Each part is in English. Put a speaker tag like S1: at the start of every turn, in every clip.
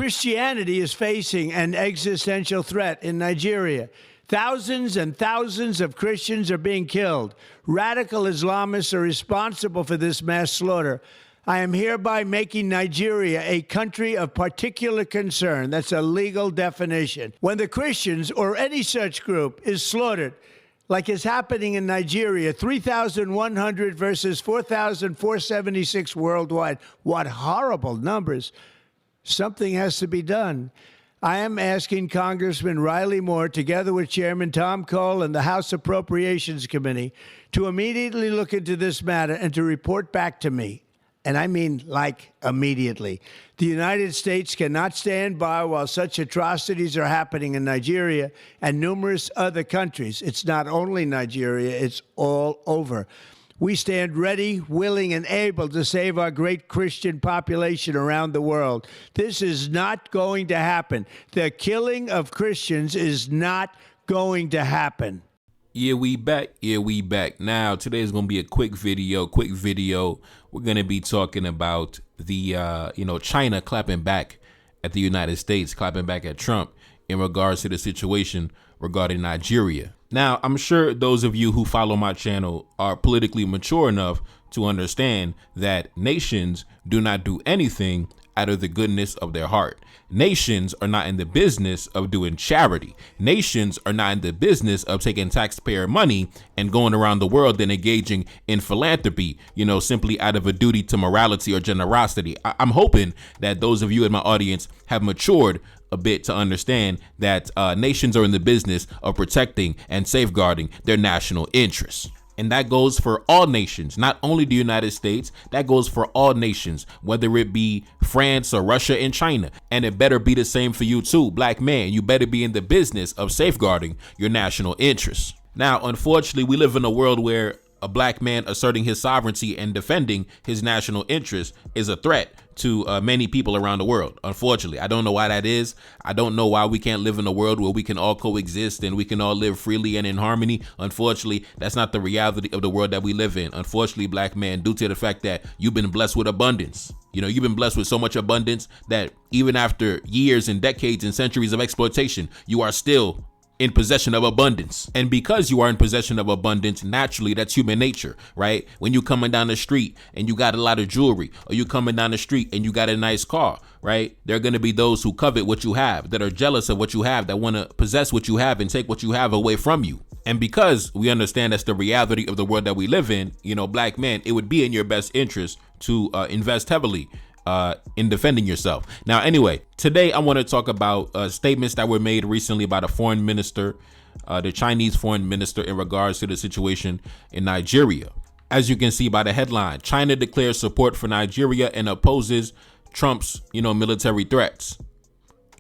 S1: Christianity is facing an existential threat in Nigeria. Thousands and thousands of Christians are being killed. Radical Islamists are responsible for this mass slaughter. I am hereby making Nigeria a country of particular concern. That's a legal definition. When the Christians or any such group is slaughtered, like is happening in Nigeria, 3,100 versus 4,476 worldwide. What horrible numbers. Something has to be done. I am asking Congressman Riley Moore, together with Chairman Tom Cole and the House Appropriations Committee, to immediately look into this matter and to report back to me. And I mean, like, immediately. The United States cannot stand by while such atrocities are happening in Nigeria and numerous other countries. It's not only Nigeria, it's all over. We stand ready, willing, and able to save our great Christian population around the world. This is not going to happen. The killing of Christians is not going to happen.
S2: Yeah, we back. Yeah, we back. Now, today is going to be a quick video. We're going to be talking about the, China clapping back at the United States, clapping back at Trump in regards to the situation regarding Nigeria. Now, I'm sure those of you who follow my channel are politically mature enough to understand that nations do not do anything out of the goodness of their heart. Nations are not in the business of doing charity. Nations are not in the business of taking taxpayer money and going around the world and engaging in philanthropy, simply out of a duty to morality or generosity. I'm hoping that those of you in my audience have matured a bit to understand that nations are in the business of protecting and safeguarding their national interests. And that goes for all nations, not only the United States. That goes for all nations, whether it be France or Russia and China. And it better be the same for you too, black man. You better be in the business of safeguarding your national interests. Now, unfortunately, we live in a world where a black man asserting his sovereignty and defending his national interests is a threat to many people around the world. Unfortunately, I don't know why that is. I don't know why we can't live in a world where we can all coexist and we can all live freely and in harmony. Unfortunately, that's not the reality of the world that we live in. Unfortunately, black man, due to the fact that you've been blessed with abundance. You've been blessed with so much abundance that even after years and decades and centuries of exploitation, you are still in possession of abundance. And because you are in possession of abundance, naturally, that's human nature, right? When you coming down the street and you got a lot of jewelry, or you coming down the street and you got a nice car, right? There are going to be those who covet what you have, that are jealous of what you have, that want to possess what you have and take what you have away from you. And because we understand that's the reality of the world that we live in, black men, it would be in your best interest to invest heavily in defending yourself. Now, anyway, today I want to talk about statements that were made recently by the foreign minister, the Chinese foreign minister, in regards to the situation in Nigeria. As you can see by the headline, China declares support for Nigeria and opposes Trump's, military threats.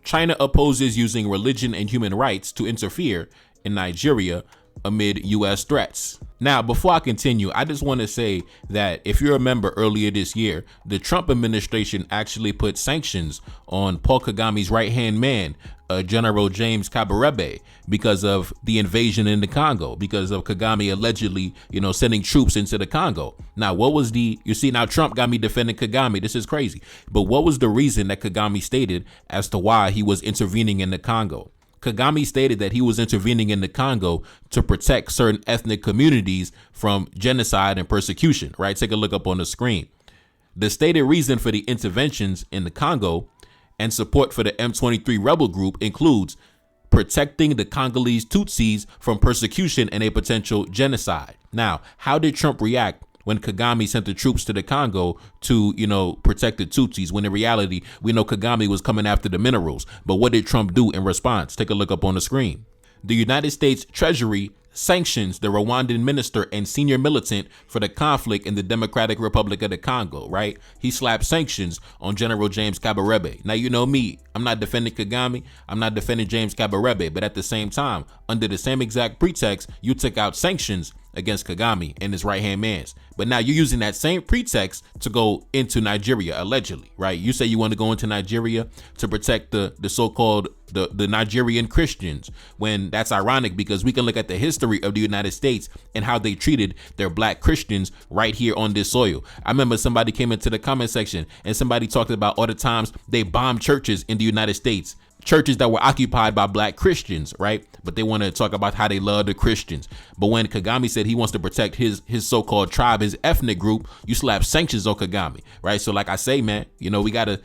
S2: China opposes using religion and human rights to interfere in Nigeria amid U.S. threats. Now, before I continue, I just want to say that if you remember earlier this year, the Trump administration actually put sanctions on Paul Kagame's right-hand man, General James Kabarebe, because of the invasion in the Congo, because of Kagame allegedly, sending troops into the Congo. Now, now Trump got me defending Kagame. This is crazy. But what was the reason that Kagame stated as to why he was intervening in the Congo? Kagame stated that he was intervening in the Congo to protect certain ethnic communities from genocide and persecution, right? Take a look up on the screen. The stated reason for the interventions in the Congo and support for the M23 rebel group includes protecting the Congolese Tutsis from persecution and a potential genocide. Now, how did Trump react when Kagame sent the troops to the Congo to, protect the Tutsis, when in reality, we know Kagame was coming after the minerals? But what did Trump do in response? Take a look up on the screen. The United States Treasury sanctions the Rwandan minister and senior militant for the conflict in the Democratic Republic of the Congo, right? He slapped sanctions on General James Kabarebe. Now, you know me, I'm not defending Kagame, I'm not defending James Kabarebe, but at the same time, under the same exact pretext, you took out sanctions against Kagame and his right-hand mans. But now you're using that same pretext to go into Nigeria, allegedly, right? You say you want to go into Nigeria to protect the so-called the Nigerian Christians, when that's ironic because we can look at the history of the United States and how they treated their black Christians right here on this soil. I remember somebody came into the comment section and somebody talked about all the times they bombed churches in the United States, churches that were occupied by black Christians, right? But they want to talk about how they love the Christians. But when Kagame said he wants to protect his so-called tribe, his ethnic group, you slap sanctions on Kagame, right? So like I say, man, we gotta,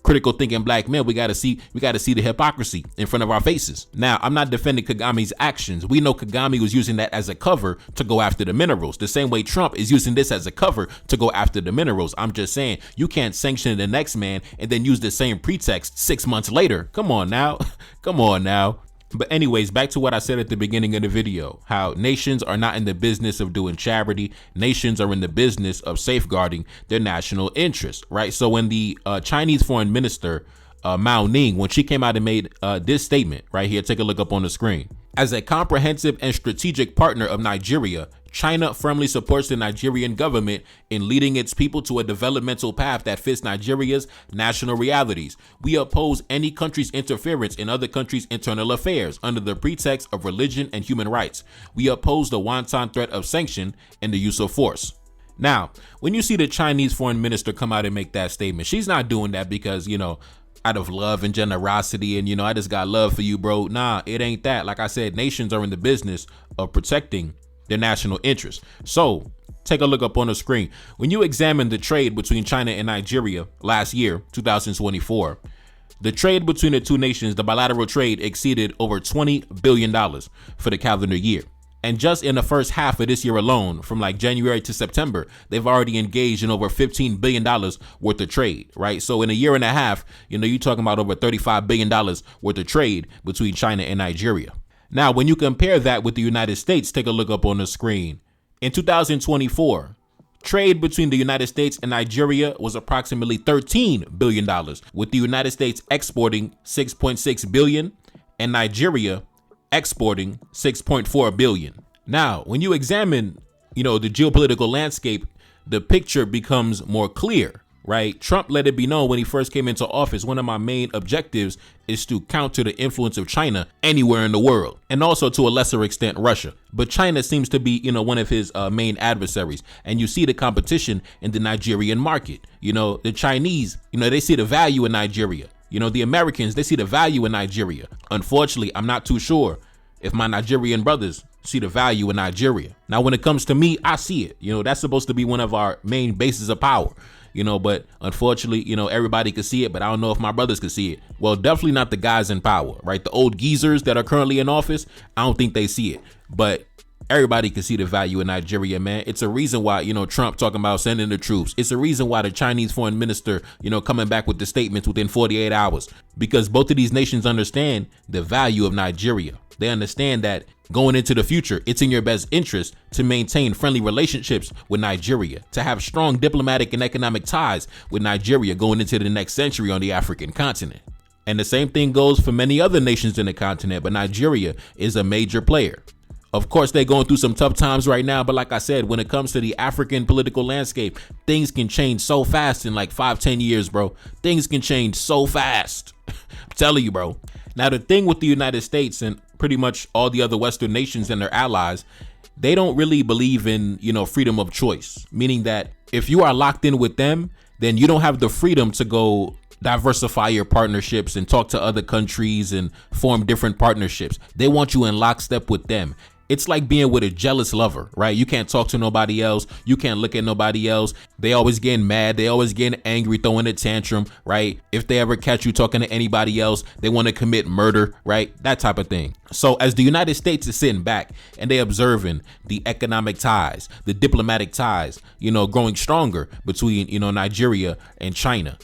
S2: critical thinking black men, we gotta see the hypocrisy in front of our faces. Now, I'm not defending Kagame's actions. We know Kagame was using that as a cover to go after the minerals, the same way Trump is using this as a cover to go after the minerals. I'm just saying, you can't sanction the next man and then use the same pretext 6 months later. Come on now. Come on now. But anyways, back to what I said at the beginning of the video, how nations are not in the business of doing charity. Nations are in the business of safeguarding their national interests, right? So when the Chinese foreign minister, Mao Ning, when she came out and made this statement right here, take a look up on the screen. As a comprehensive and strategic partner of Nigeria, China firmly supports the Nigerian government in leading its people to a developmental path that fits Nigeria's national realities. We oppose any country's interference in other countries' internal affairs under the pretext of religion and human rights. We oppose the wanton threat of sanction and the use of force. Now, when you see the Chinese foreign minister come out and make that statement, she's not doing that because, out of love and generosity and, I just got love for you, bro. Nah, it ain't that. Like I said, nations are in the business of protecting their national interests. So take a look up on the screen. When you examine the trade between China and Nigeria last year, 2024, the trade between the two nations, the bilateral trade, exceeded over $20 billion for the calendar year. And just in the first half of this year alone, from like January to September, they've already engaged in over $15 billion worth of trade, right? So in a year and a half, you're talking about over $35 billion worth of trade between China and Nigeria. Now, when you compare that with the United States, take a look up on the screen. In 2024, trade between the United States and Nigeria was approximately $13 billion, with the United States exporting $6.6 billion and Nigeria exporting $6.4 billion. Now, when you examine, the geopolitical landscape, the picture becomes more clear, right? Trump let it be known when he first came into office, one of my main objectives is to counter the influence of China anywhere in the world, and also to a lesser extent Russia. But China seems to be, one of his main adversaries, and you see the competition in the Nigerian market. The Chinese, they see the value in Nigeria. The Americans, they see the value in Nigeria. Unfortunately, I'm not too sure if my Nigerian brothers see the value in Nigeria. Now, when it comes to me, I see it. That's supposed to be one of our main bases of power. But unfortunately, everybody could see it, but I don't know if my brothers could see it. Well, definitely not the guys in power, right? The old geezers that are currently in office, I don't think they see it, but everybody can see the value in Nigeria, man. It's a reason why, Trump talking about sending the troops. It's a reason why the Chinese foreign minister, coming back with the statements within 48 hours, because both of these nations understand the value of Nigeria. They understand that going into the future, it's in your best interest to maintain friendly relationships with Nigeria, to have strong diplomatic and economic ties with Nigeria going into the next century on the African continent. And the same thing goes for many other nations in the continent, but Nigeria is a major player. Of course, they're going through some tough times right now, but like I said, when it comes to the African political landscape, things can change so fast in like 5-10 years, bro. Things can change so fast. I'm telling you, bro. Now, the thing with the United States and pretty much all the other Western nations and their allies, they don't really believe in, freedom of choice, meaning that if you are locked in with them, then you don't have the freedom to go diversify your partnerships and talk to other countries and form different partnerships. They want you in lockstep with them. It's like being with a jealous lover, right? You can't talk to nobody else. You can't look at nobody else. They always getting mad. They always getting angry, throwing a tantrum, right? If they ever catch you talking to anybody else, they want to commit murder, right? That type of thing. So as the United States is sitting back and they observing the economic ties, the diplomatic ties, growing stronger between, Nigeria and China.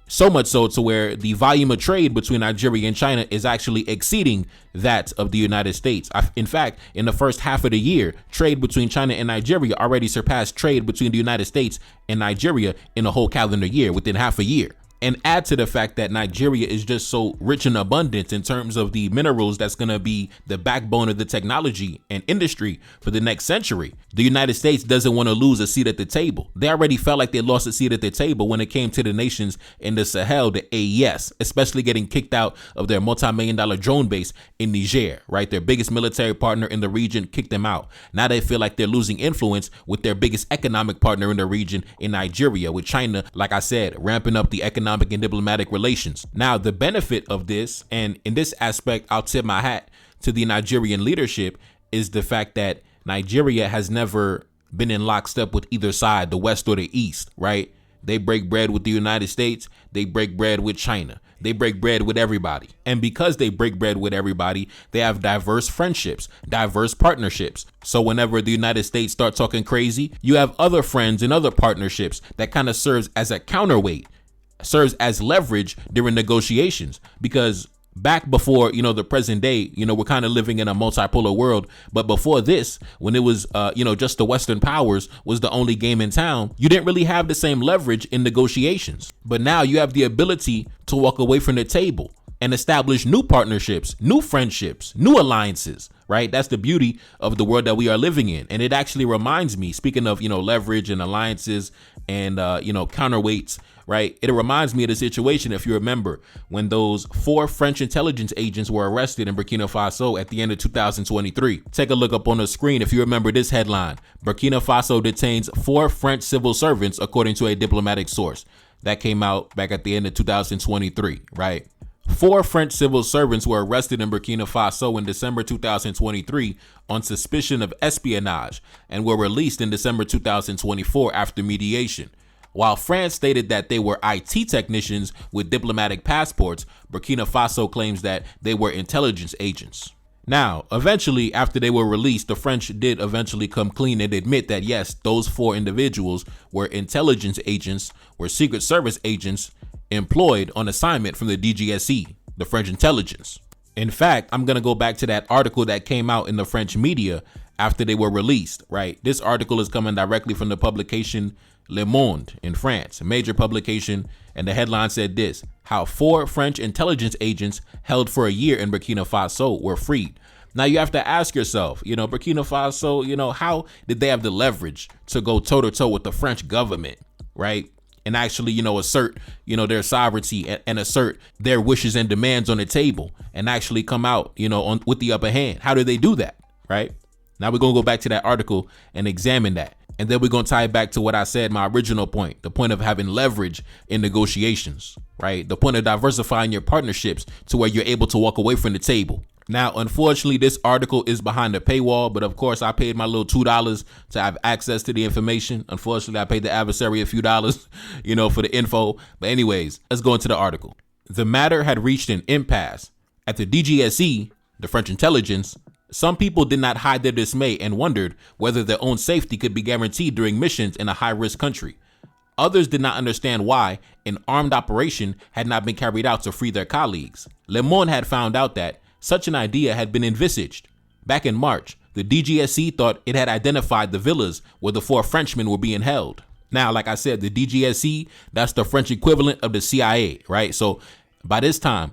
S2: So much so to where the volume of trade between Nigeria and China is actually exceeding that of the United States. In fact, in the first half of the year, trade between China and Nigeria already surpassed trade between the United States and Nigeria in a whole calendar year within half a year. and add to the fact that Nigeria is just so rich and abundant in terms of the minerals that's going to be the backbone of the technology and industry for the next century. The United States doesn't want to lose a seat at the table. They already felt like they lost a seat at the table when it came to the nations in the Sahel, the AES, especially getting kicked out of their multi-million-dollar drone base in Niger, right? Their biggest military partner in the region kicked them out. Now they feel like they're losing influence with their biggest economic partner in the region in Nigeria, with China, like I said, ramping up the economic and diplomatic relations. Now, the benefit of this, and in this aspect, I'll tip my hat to the Nigerian leadership, is the fact that Nigeria has never been in lockstep with either side, the West or the East, right? They break bread with the United States. They break bread with China. They break bread with everybody. And because they break bread with everybody, they have diverse friendships, diverse partnerships. So whenever the United States start talking crazy, you have other friends and other partnerships that kind of serves as a counterweight, serves as leverage during negotiations. Because back before, the present day, we're kind of living in a multipolar world. But before this, when it was, just the Western powers was the only game in town, you didn't really have the same leverage in negotiations. But now you have the ability to walk away from the table and establish new partnerships, new friendships, new alliances, right? That's the beauty of the world that we are living in. And it actually reminds me, speaking of, leverage and alliances and, counterweights, right? It reminds me of the situation, if you remember, when those 4 French intelligence agents were arrested in Burkina Faso at the end of 2023. Take a look up on the screen if you remember this headline. Burkina Faso detains 4 French civil servants, according to a diplomatic source. That came out back at the end of 2023, right? 4 French civil servants were arrested in Burkina Faso in December 2023 on suspicion of espionage and were released in December 2024 after mediation. While France stated that they were IT technicians with diplomatic passports, Burkina Faso claims that they were intelligence agents. Now, eventually, after they were released, the French did eventually come clean and admit that, yes, those 4 individuals were intelligence agents, were Secret Service agents employed on assignment from the DGSE, the French intelligence. In fact, I'm going to go back to that article that came out in the French media after they were released, right? This article is coming directly from the publication Le Monde in France, a major publication, and the headline said this: how 4 French intelligence agents held for a year in Burkina Faso were freed. Now you have to ask yourself, Burkina Faso, how did they have the leverage to go toe to toe with the French government, right? And actually, assert, their sovereignty and assert their wishes and demands on the table and actually come out, with the upper hand. How did they do that, right? Now we're going to go back to that article and examine that. And then we're going to tie it back to what I said, my original point, the point of having leverage in negotiations, right? The point of diversifying your partnerships to where you're able to walk away from the table. Now, unfortunately, this article is behind a paywall, but of course, I paid my little $2 to have access to the information. Unfortunately, I paid the adversary a few dollars, for the info. But anyways, let's go into the article. The matter had reached an impasse. At the DGSE, the French intelligence, some people did not hide their dismay and wondered whether their own safety could be guaranteed during missions in a high-risk country. Others did not understand why an armed operation had not been carried out to free their colleagues. Le Monde had found out that such an idea had been envisaged. Back in March, the DGSE thought it had identified the villas where the 4 Frenchmen were being held. Now, like I said, the DGSE, that's the French equivalent of the CIA, right? So by this time,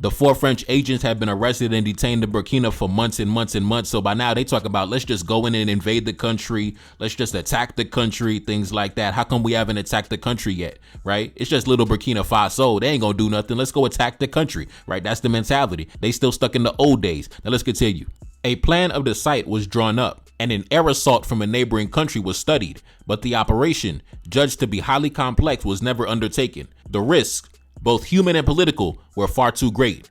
S2: the 4 French agents have been arrested and detained in Burkina for months and months and months. So by now they talk about, let's just go in and invade the country. Let's just attack the country, things like that. How come we haven't attacked the country yet, right? It's just little Burkina Faso. They ain't gonna do nothing. Let's go attack the country, right? That's the mentality. They still stuck in the old days. Now let's continue. A plan of the site was drawn up and an air assault from a neighboring country was studied, but the operation, judged to be highly complex, was never undertaken. The risks, both human and political, were far too great.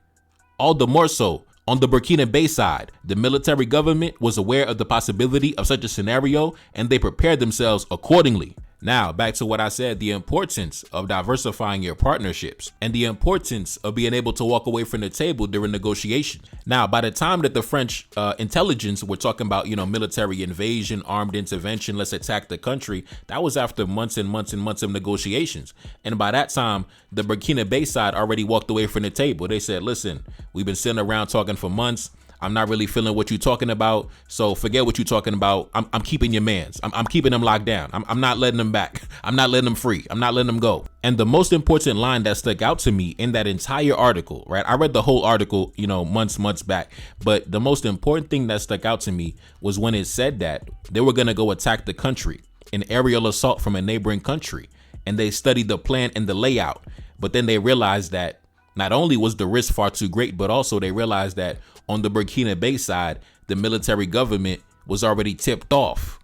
S2: All the more so, on the Burkina Faso side, the military government was aware of the possibility of such a scenario and they prepared themselves accordingly. Now, back to what I said, the importance of diversifying your partnerships and the importance of being able to walk away from the table during negotiations. Now, by the time that the French intelligence were talking about, military invasion, armed intervention, let's attack the country, that was after months and months and months of negotiations. And by that time, the Burkina Faso side already walked away from the table. They said, listen, we've been sitting around talking for months. I'm not really feeling what you're talking about. So forget what you're talking about. I'm keeping your mans. I'm keeping them locked down. I'm not letting them back. I'm not letting them free. I'm not letting them go. And the most important line that stuck out to me in that entire article, right? I read the whole article, months back. But the most important thing that stuck out to me was when it said that they were going to go attack the country, an aerial assault from a neighboring country. And they studied the plan and the layout. But then they realized that not only was the risk far too great, but also they realized that on the Burkina Faso side, the military government was already tipped off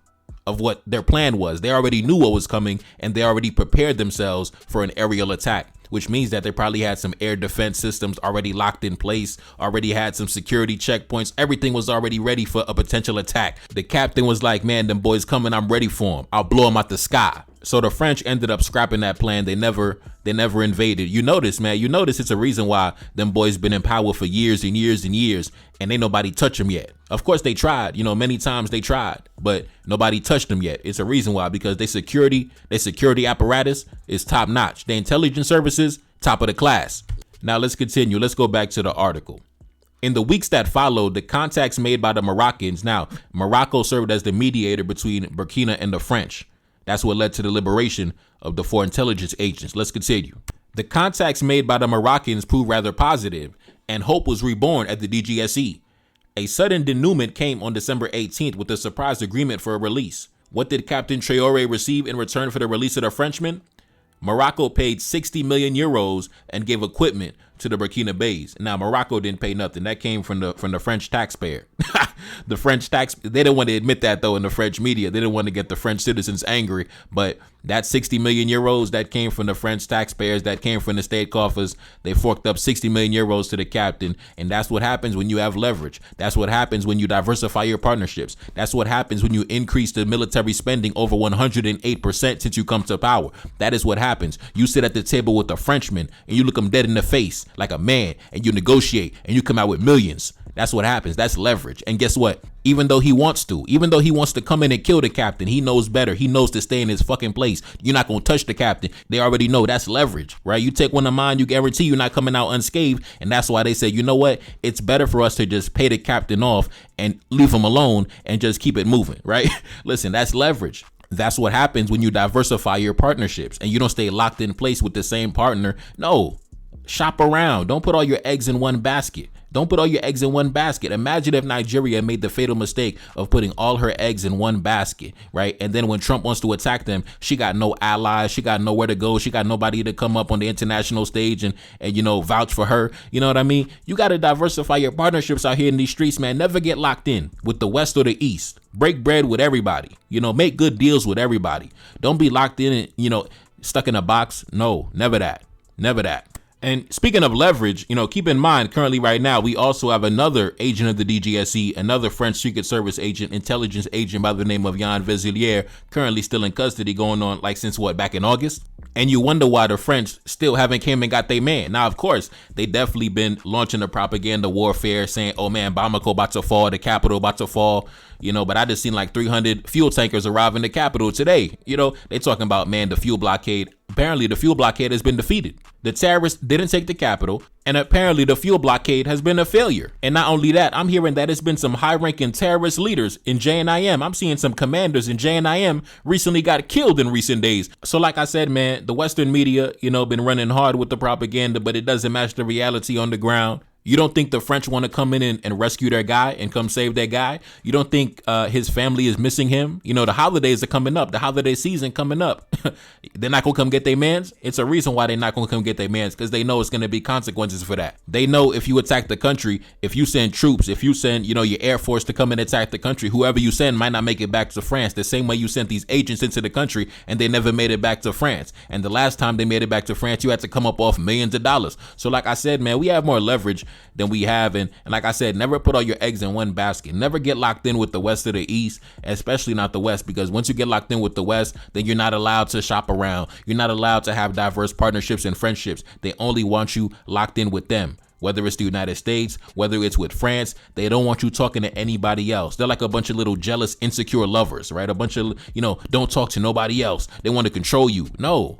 S2: of what their plan was. They already knew what was coming, and they already prepared themselves for an aerial attack, which means that they probably had some air defense systems already locked in place, already had some security checkpoints. Everything was already ready for a potential attack. The captain was like, man, them boys coming. I'm ready for them. I'll blow them out the sky. So the French ended up scrapping that plan. They never invaded. You notice, man, it's a reason why them boys been in power for years and years and years, and ain't nobody touch them yet. Of course they tried, many times they tried, but nobody touched them yet. It's a reason why, because their security apparatus is top notch. Their intelligence services, top of the class. Now let's continue. Let's go back to the article. In the weeks that followed, the contacts made by the Moroccans. Now, Morocco served as the mediator between Burkina and the French. That's what led to the liberation of the 4 intelligence agents. Let's continue. The contacts made by the Moroccans proved rather positive, and hope was reborn at the DGSE. A sudden denouement came on December 18th with a surprise agreement for a release. What did Captain Traoré receive in return for the release of the Frenchman? Morocco paid 60 million euros and gave equipment to the Burkina Faso. Now, Morocco didn't pay nothing. That came from the French taxpayer. The French they didn't want to admit that, though, in the French media. They didn't want to get the French citizens angry. But that 60 million euros that came from the French taxpayers, that came from the state coffers, they forked up 60 million euros to the captain. And that's what happens when you have leverage. That's what happens when you diversify your partnerships. That's what happens when you increase the military spending over 108% since you come to power. That is what happens. You sit at the table with a Frenchman and you look him dead in the face like a man, and you negotiate and you come out with millions. That's what happens. That's leverage. And guess what? Even though he wants to come in and kill the captain, he knows better. He knows to stay in his fucking place. You're not going to touch the captain. They already know that's leverage, right? You take one of mine, you guarantee you're not coming out unscathed. And that's why they say, you know what? It's better for us to just pay the captain off and leave him alone and just keep it moving, right? Listen, that's leverage. That's what happens when you diversify your partnerships and you don't stay locked in place with the same partner. No, shop around. Don't put all your eggs in one basket. Don't put all your eggs in one basket. Imagine if Nigeria made the fatal mistake of putting all her eggs in one basket, right? And then when Trump wants to attack them, she got no allies. She got nowhere to go. She got nobody to come up on the international stage and vouch for her. You know what I mean? You got to diversify your partnerships out here in these streets, man. Never get locked in with the West or the East. Break bread with everybody. Make good deals with everybody. Don't be locked in and, stuck in a box. No, never that. Never that. And speaking of leverage, keep in mind, currently right now, we also have another agent of the DGSE, another French Secret Service agent, intelligence agent by the name of Jan Vezelier, currently still in custody, going on since back in August? And you wonder why the French still haven't came and got their man. Now, of course, they definitely been launching the propaganda warfare saying, oh man, Bamako about to fall, the capital about to fall, but I just seen 300 fuel tankers arrive in the capital today. They talking about, man, the fuel blockade. Apparently, the fuel blockade has been defeated. The terrorists didn't take the capital, and apparently the fuel blockade has been a failure. And not only that, I'm hearing that it's been some high-ranking terrorist leaders in JNIM. I'm seeing some commanders in JNIM recently got killed in recent days. So like I said, man, the Western media, been running hard with the propaganda, but it doesn't match the reality on the ground. You don't think the French want to come in and rescue their guy and come save their guy? You don't think his family is missing him? The holidays are coming up. The holiday season coming up. They're not going to come get their mans? It's a reason why they're not going to come get their mans, because they know it's going to be consequences for that. They know if you attack the country, if you send troops, if you send, your Air Force to come and attack the country, whoever you send might not make it back to France. The same way you sent these agents into the country and they never made it back to France. And the last time they made it back to France, you had to come up off millions of dollars. So like I said, man, we have more leverage than we have. And like I said, never put all your eggs in one basket. Never get locked in with the West or the East, especially not the West, because once you get locked in with the West, then you're not allowed to shop around. You're not allowed to have diverse partnerships and friendships. They only want you locked in with them. Whether it's the United States, whether it's with France, they don't want you talking to anybody else. They're like a bunch of little jealous, insecure lovers, right? A bunch of, don't talk to nobody else. They want to control you. No,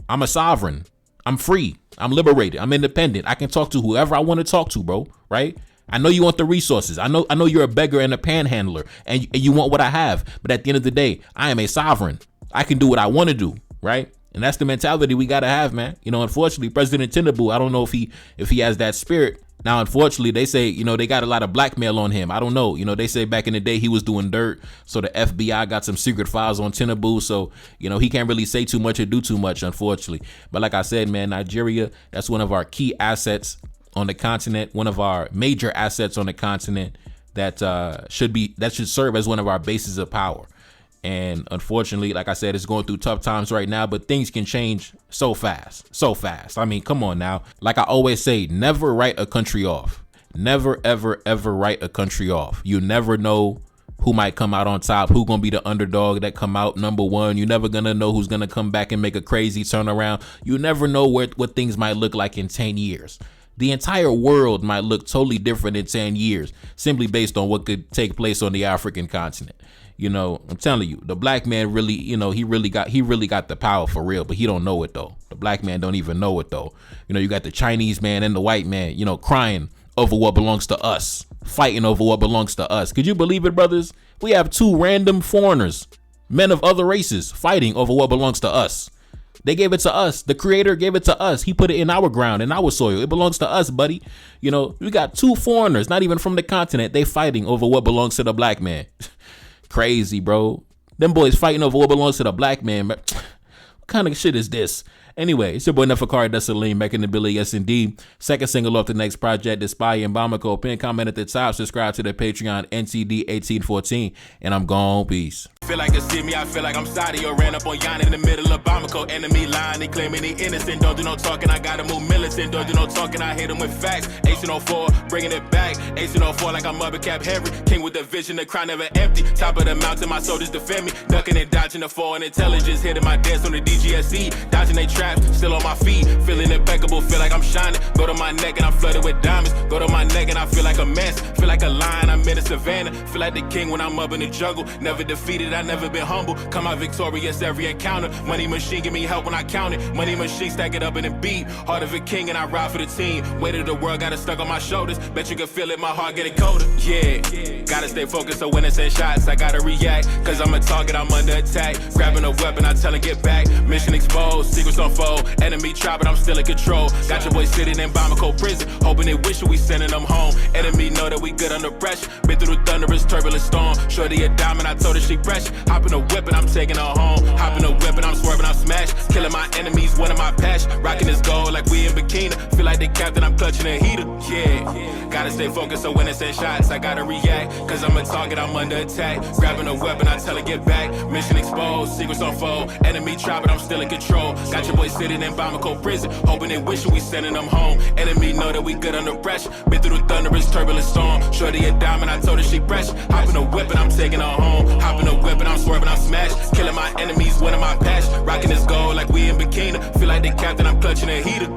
S2: I'm a sovereign. I'm free. I'm liberated. I'm independent. I can talk to whoever I want to talk to, bro. Right? I know you want the resources. I know you're a beggar and a panhandler, and you want what I have. But at the end of the day, I am a sovereign. I can do what I want to do, right? And that's the mentality we gotta have, man. Unfortunately, President Tinubu, I don't know if he has that spirit. Now, unfortunately, they say, they got a lot of blackmail on him. I don't know. They say back in the day he was doing dirt. So the FBI got some secret files on Tinubu. So, he can't really say too much or do too much, unfortunately. But like I said, man, Nigeria, that's one of our key assets on the continent, one of our major assets on the continent that should serve as one of our bases of power. And unfortunately, like I said, it's going through tough times right now, but things can change so fast, so fast. I mean, come on now. Like I always say, never write a country off. Never, ever, ever write a country off. You never know who might come out on top, who gonna be the underdog that come out number one. You're never gonna know who's gonna come back and make a crazy turnaround. You never know what things might look like in 10 years. The entire world might look totally different in 10 years, simply based on what could take place on the African continent. I'm telling you, the black man really, he really got the power for real, but he don't know it though. The black man don't even know it though. You got the Chinese man and the white man, crying over what belongs to us, fighting over what belongs to us. Could you believe it, brothers? We have two random foreigners, men of other races, fighting over what belongs to us. They gave it to us. The creator gave it to us. He put it in our ground, in our soil. It belongs to us, buddy. We got two foreigners, not even from the continent. They fighting over what belongs to the black man. Crazy, bro. Them boys fighting over what belongs to the black man. What kind of shit is this? Anyway, it's your boy Neferkari Desaline back in the Billy, yes indeed. Second single off the next project, Diversifying in Bamako. Pin comment at the top. Subscribe to the Patreon NTD1814. And I'm gone. Peace.
S3: Feel like a see me, I feel like I'm Saudi or ran up on Yan in the middle of Bamako. Enemy line, they claiming he innocent. Don't do no talking, I gotta move militant. Don't do no talking, I hit him with facts. 1804, bringing it back. 1804 like I'm Mother Cap Henry. King with the vision, the crown never empty. Top of the mountain, my soldiers defend me. Ducking and dodging the foreign intelligence. Hitting my dance on the DGSE. Dodging they traps, still on my feet. Feeling impeccable, feel like I'm shining. Go to my neck and I'm flooded with diamonds. Go to my neck and I feel like a mess. Feel like a lion, I'm in the savannah. Feel like the king when I'm up in the jungle. Never defeated, I never been humble. Come out victorious every encounter. Money machine give me help when I count it. Money machine stack it up in a beat. Heart of a king and I ride for the team. Weight of the world got it stuck on my shoulders. Bet you can feel it, my heart getting colder. Yeah, gotta stay focused so when it's in shots I gotta react. Cause I'm a target, I'm under attack. Grabbing a weapon, I tell him get back. Mission exposed, secrets unfold. Enemy try but I'm still in control. Got your boy sitting in Bamako prison. Hoping they wish we sending them home. Enemy know that we good under pressure. Been through the thunderous turbulent storm. Shorty a diamond, I told her she pressure. Hop in a whip and I'm taking her home. Hop in a whip and I'm swerving, I'm smashed. Killing my enemies, one of my passion. Rocking this gold like we in Burkina. Feel like the captain, I'm clutching a heater. Yeah, gotta stay focused so when it's in shots I gotta react. Cause I'm a target, I'm under attack. Grabbing a weapon, I tell her get back. Mission exposed, secrets unfold. Enemy try but I'm still in control. Got your boy sitting in Bamako prison. Hoping they wish we sending them home. Enemy know that we good under pressure. Been through the thunderous turbulent storm. Shorty a diamond, I told her she pressure. Hop in a whip and I'm taking her home. Hop in a whip and I'm swerving, I'm smashed. Killing my enemies, one of my passion. Rocking this gold like we in Burkina. Feel like the captain, I'm clutching a heater.